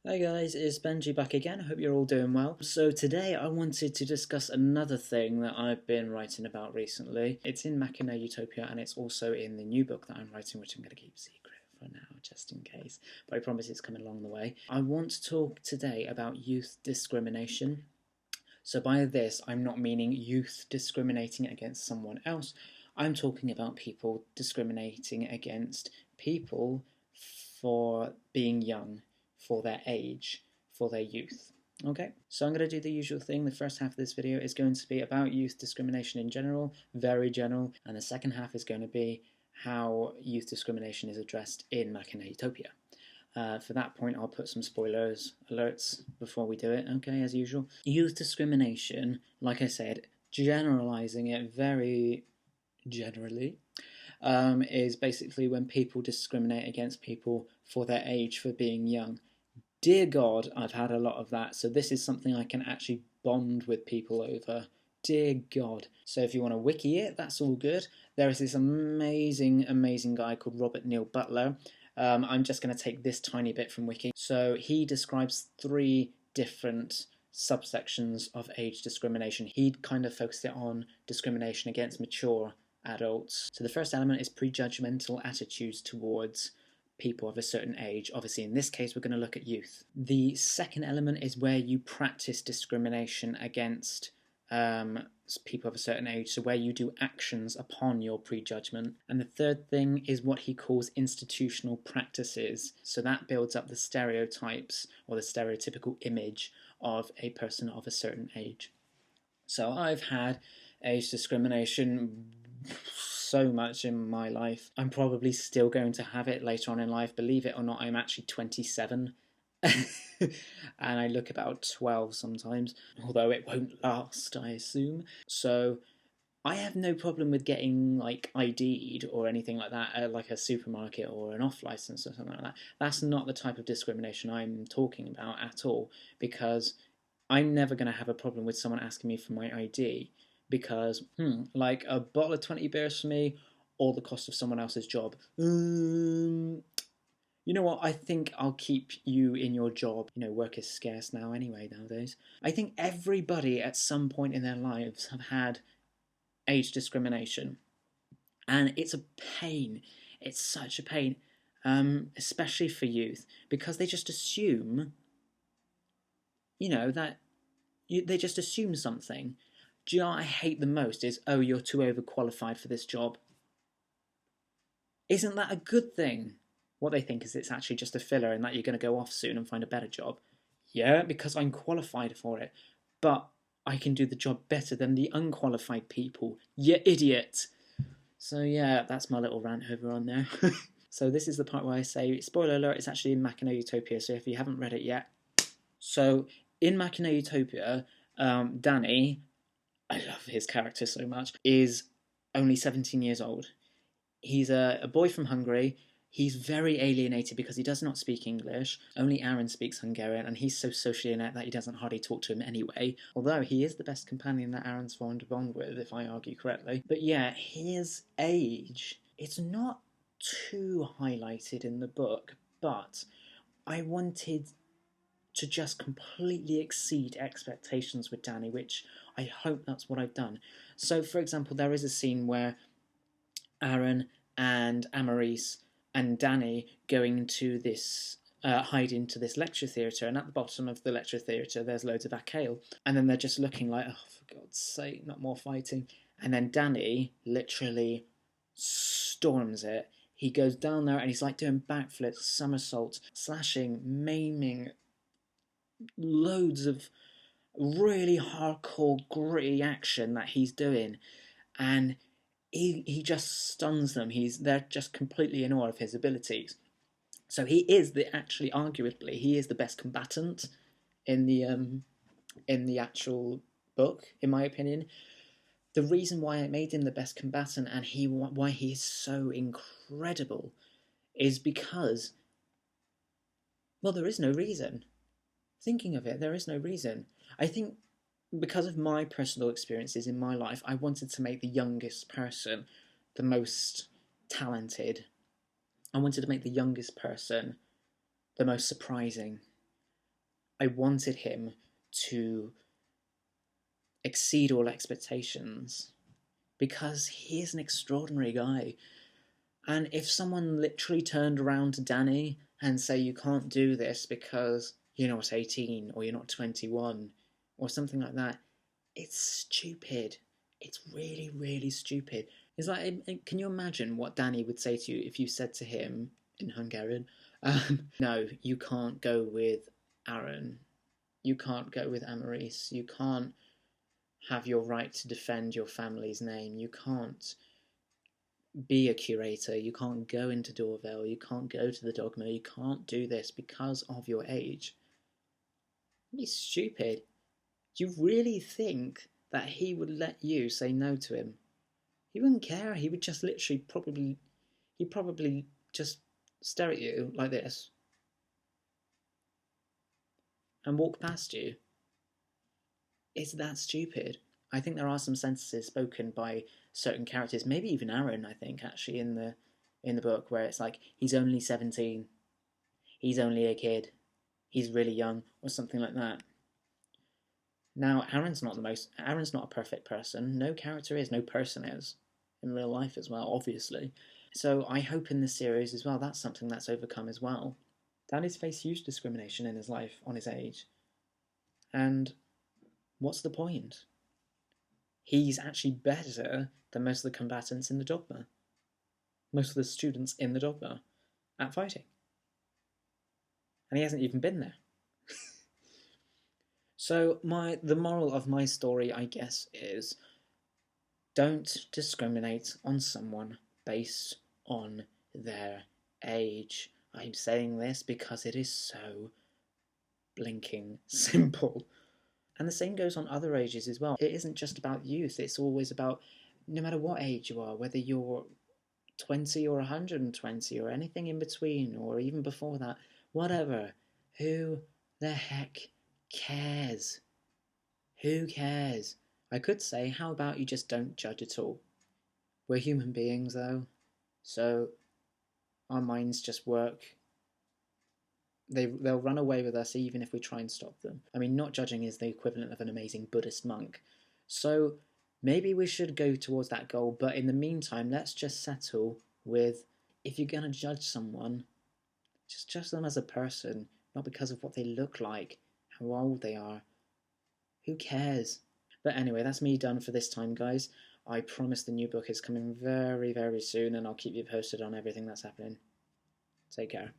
Hi guys, it's Benji back again. I hope you're all doing well. So today I wanted to discuss another thing that I've been writing about recently. It's in Machina Utopia and it's also in the new book that I'm writing, which I'm going to keep secret for now, just in case. But I promise it's coming along the way. I want to talk today about youth discrimination. So by this, I'm not meaning youth discriminating against someone else. I'm talking about people discriminating against people for being young, for their age, for their youth. Okay, so I'm going to do the usual thing. The first half of this video is going to be about youth discrimination in general, very general, and the second half is going to be how youth discrimination is addressed in Machina Utopia. For that point, I'll put some spoilers alerts before we do it, okay, as usual. Youth discrimination, like I said, generalizing it very generally, is basically when people discriminate against people for their age, for being young. Dear God, I've had a lot of that, so this is something I can actually bond with people over. Dear God. So if you want to wiki it, that's all good. There is this amazing guy called Robert Neil Butler. I'm just going to take this tiny bit from wiki. So he describes 3 different subsections of age discrimination. He'd kind of focused it on discrimination against mature adults. So the first element is prejudgmental attitudes towards people of a certain age. Obviously, in this case, we're going to look at youth. The second element is where you practice discrimination against people of a certain age, so where you do actions upon your prejudgment. And the third thing is what he calls institutional practices. So that builds up the stereotypes or the stereotypical image of a person of a certain age. So I've had age discrimination so much in my life. I'm probably still going to have it later on in life. Believe it or not, I'm actually 27. And I look about 12 sometimes, although it won't last, I assume. So I have no problem with getting like ID'd or anything like that at like a supermarket or an off license or something like that. That's not the type of discrimination I'm talking about at all, because I'm never going to have a problem with someone asking me for my ID, because like a bottle of 20 beers for me or the cost of someone else's job. You know what, I think I'll keep you in your job. You know, work is scarce nowadays. I think everybody at some point in their lives have had age discrimination. And it's a pain. It's such a pain, especially for youth, because they just assume, you know, that they just assume something. Do you know what I hate the most is, oh, you're too overqualified for this job. Isn't that a good thing? What they think is it's actually just a filler and that you're going to go off soon and find a better job. Yeah, because I'm qualified for it. But I can do the job better than the unqualified people. You idiot! So yeah, that's my little rant over on there. So this is the part where I say, spoiler alert, it's actually in Machina Utopia, so if you haven't read it yet. So in Machina Utopia, Danny, I love his character so much, is only 17 years old. He's a boy from Hungary. He's very alienated because he does not speak English. Only Aaron speaks Hungarian, and he's so socially inept that he doesn't hardly talk to him anyway. Although he is the best companion that Aaron's formed a bond with, if I argue correctly. But yeah, his age, it's not too highlighted in the book, but I wanted to just completely exceed expectations with Danny, which I hope that's what I've done. So, for example, there is a scene where Aaron and Amaris and Danny going to this hide into this lecture theatre, and at the bottom of the lecture theatre there's loads of Akale, and then they're just looking like, oh, for God's sake, not more fighting. And then Danny literally storms it. He goes down there and he's like doing backflips, somersaults, slashing, maiming, loads of really hardcore gritty action that he's doing, and he just stuns them. They're just completely in awe of his abilities. So he is arguably he is the best combatant in the actual book, in my opinion. The reason why I made him the best combatant and why he's so incredible is because, well, there is no reason. Thinking of it, there is no reason. I think because of my personal experiences in my life, I wanted to make the youngest person the most talented. I wanted to make the youngest person the most surprising. I wanted him to exceed all expectations because he is an extraordinary guy. And if someone literally turned around to Danny and say, you can't do this because you're not 18 or you're not 21 or something like that, it's stupid. It's really, really stupid. It's like, can you imagine what Danny would say to you if you said to him in Hungarian, no, you can't go with Aaron. You can't go with Amaris. You can't have your right to defend your family's name. You can't be a curator. You can't go into Dorville. You can't go to the Dogma. You can't do this because of your age. He's stupid. Do you really think that he would let you say no to him? He wouldn't care. He would just literally he'd probably just stare at you like this and walk past you. It's that stupid. I think there are some sentences spoken by certain characters, maybe even Aaron, I think, actually, in the book, where it's like, he's only 17, he's only a kid, he's really young, or something like that. Now, Aaron's not a perfect person. No character is, no person is, in real life as well, obviously. So I hope in this series as well, that's something that's overcome as well. Danny's faced huge discrimination in his life on his age. And what's the point? He's actually better than most of the combatants in the Dogma. Most of the students in the Dogma at fighting. And he hasn't even been there. So the moral of my story, I guess, is don't discriminate on someone based on their age. I'm saying this because it is so blinking simple. And the same goes on other ages as well. It isn't just about youth, it's always about, no matter what age you are, whether you're 20 or 120 or anything in between or even before that, whatever. Who the heck cares? Who cares? I could say, how about you just don't judge at all? We're human beings, though, so our minds just work. They'll run away with us even if we try and stop them. I mean, not judging is the equivalent of an amazing Buddhist monk. So maybe we should go towards that goal, but in the meantime, let's just settle with, if you're going to judge someone, just judge them as a person, not because of what they look like, how old they are. Who cares? But anyway, that's me done for this time, guys. I promise the new book is coming very, very soon, and I'll keep you posted on everything that's happening. Take care.